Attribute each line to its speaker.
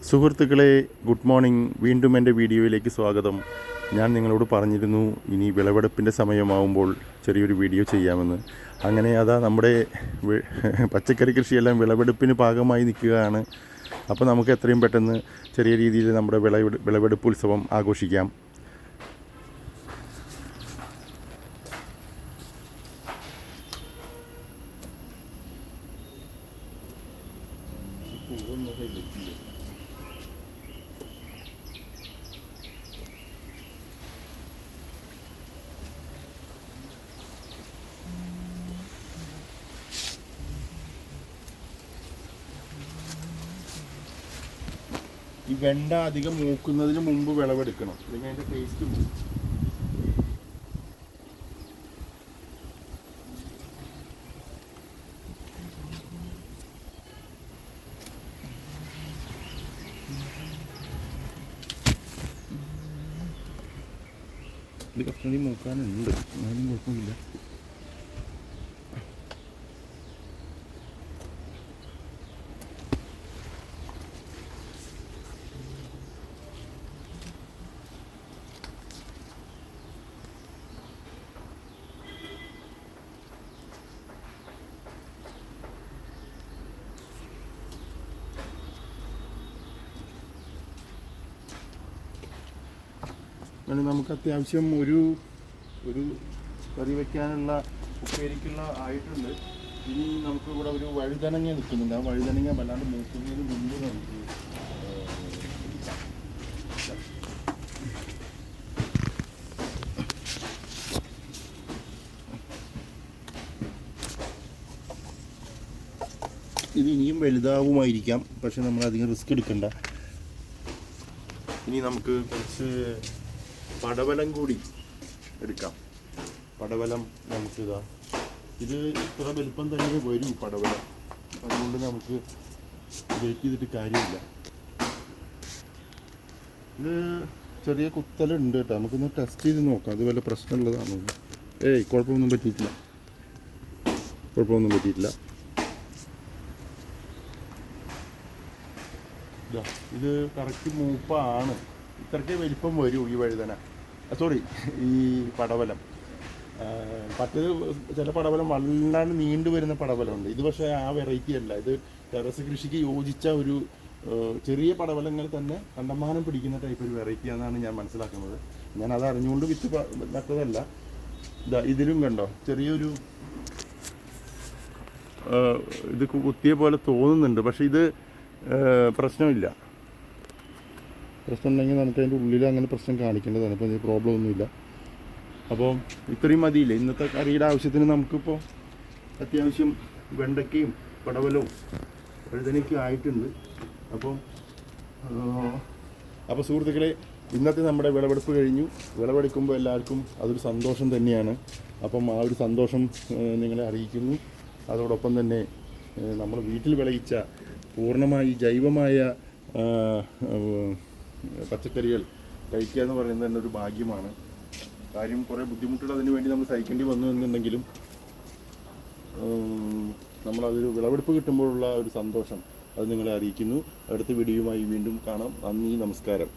Speaker 1: സുഹൃത്തുക്കളെ, good morning. വീണ്ടും എൻ്റെ വീഡിയോയിലേക്ക് സ്വാഗതം. ഞാൻ നിങ്ങളോട് പറഞ്ഞിരുന്നു ഇനി വിളവെടുപ്പിൻ്റെ സമയമാവുമ്പോൾ ചെറിയൊരു വീഡിയോ ചെയ്യാമെന്ന്. അങ്ങനെ അതാ നമ്മുടെ പച്ചക്കറി കൃഷിയെല്ലാം വിളവെടുപ്പിന് പാകമായി നിൽക്കുകയാണ്. അപ്പോൾ നമുക്ക് എത്രയും പെട്ടെന്ന് ചെറിയ രീതിയിൽ നമ്മുടെ വിളവെടുപ്പ് ഉത്സവം ആഘോഷിക്കാം. ഈ വെണ്ട അധികം മൂക്കുന്നതിന് മുമ്പ് വിളവെടുക്കണം, അല്ലെങ്കിൽ അതിൻ്റെ ടേസ്റ്റ് പോകും. ഇത് കുറച്ചുകൂടി മൂക്കാനുണ്ട്, എന്നാലും കുഴപ്പമില്ല. അങ്ങനെ നമുക്ക് അത്യാവശ്യം ഒരു കറി വയ്ക്കാനുള്ള ഉപ്പേരിക്കുള്ള ആയിട്ടുണ്ട്. ഇനി നമുക്ക് ഇവിടെ ഒരു വഴുതനങ്ങ നിൽക്കുന്നുണ്ട്. ആ വഴുതനങ്ങ വല്ലാണ്ട് മൂക്കുന്നതിന് മുമ്പ് നമുക്ക് ഇത് ഇനിയും വലുതാവുമായിരിക്കാം, പക്ഷെ നമ്മൾ അധികം റിസ്ക് എടുക്കണ്ട. ഇനി നമുക്ക് കുറച്ച് പടവലം കൂടി എടുക്കാം. പടവലം നമുക്കിതാ, ഇത് ഇത്ര വലുപ്പം തന്നെ വരും പടവലം, അതുകൊണ്ട് നമുക്ക് വെയിറ്റ് ചെയ്തിട്ട് കാര്യമില്ല. ഇത് ചെറിയ കുത്തലുണ്ട് കേട്ടോ, നമുക്കൊന്ന് ടെസ്റ്റ് ചെയ്ത് നോക്കാം അത് വല്ല പ്രശ്നമുള്ളതാണോ. കുഴപ്പമൊന്നും പറ്റിയിട്ടില്ല. ഇത് കറക്റ്റ് മൂപ്പാണ്. ഇത്രയ്ക്ക് വലിപ്പം വരൂ ഈ വഴുതന, സോറി ഈ പടവലം. മറ്റേത് ചില പടവലം വല്ലാണ്ട് നീണ്ടു വരുന്ന പടവലമുണ്ട്. ഇത് പക്ഷേ ആ വെറൈറ്റി അല്ല. ഇത് ടെറസ് കൃഷിക്ക് യോജിച്ച ഒരു ചെറിയ പടവലങ്ങൾ തന്നെ കണ്ടമാനം പിടിക്കുന്ന ടൈപ്പ് ഒരു വെറൈറ്റിയാണെന്നാണ് ഞാൻ മനസ്സിലാക്കുന്നത്. ഞാൻ അത് അറിഞ്ഞുകൊണ്ട് വിത്ത് നട്ടതല്ല. ഇതിലും കണ്ടോ ചെറിയൊരു ഇത് കുത്തിയ പോലെ തോന്നുന്നുണ്ട്, പക്ഷെ ഇത് പ്രശ്നമില്ല. പ്രശ്നം ഉണ്ടെങ്കിൽ നമുക്ക് അതിൻ്റെ ഉള്ളിൽ അങ്ങനെ പ്രശ്നം കാണിക്കേണ്ടതാണ്. ഇപ്പോൾ ഇതിന് പ്രോബ്ലം ഒന്നുമില്ല. അപ്പോൾ ഇത്രയും മതിയില്ലേ ഇന്നത്തെ കറിയുടെ ആവശ്യത്തിന്. നമുക്കിപ്പോൾ അത്യാവശ്യം വെണ്ടയ്ക്കയും പടവലവും വഴുതനയ്ക്കും ആയിട്ടുണ്ട്. അപ്പോൾ സുഹൃത്തുക്കളെ, ഇന്നത്തെ നമ്മുടെ വിളവെടുപ്പ് കഴിഞ്ഞു. വിളവെടുക്കുമ്പോൾ എല്ലാവർക്കും അതൊരു സന്തോഷം തന്നെയാണ്. അപ്പം ആ ഒരു സന്തോഷം നിങ്ങളെ അറിയിക്കുന്നു. അതോടൊപ്പം തന്നെ നമ്മൾ വീട്ടിൽ വിളയിച്ച പൂർണ്ണമായി ജൈവമായ പച്ചക്കറികൾ കഴിക്കുക എന്ന് പറയുന്നത് തന്നെ ഒരു ഭാഗ്യമാണ്. കാര്യം കുറേ ബുദ്ധിമുട്ടുകൾ അതിന് വേണ്ടി നമ്മൾ സഹിക്കേണ്ടി വന്നു എന്നുണ്ടെങ്കിലും നമ്മളതൊരു വിളവെടുപ്പ് കിട്ടുമ്പോഴുള്ള ഒരു സന്തോഷം അത് നിങ്ങളെ അറിയിക്കുന്നു. അടുത്ത വീഡിയോയുമായി വീണ്ടും കാണാം. നന്ദി, നമസ്കാരം.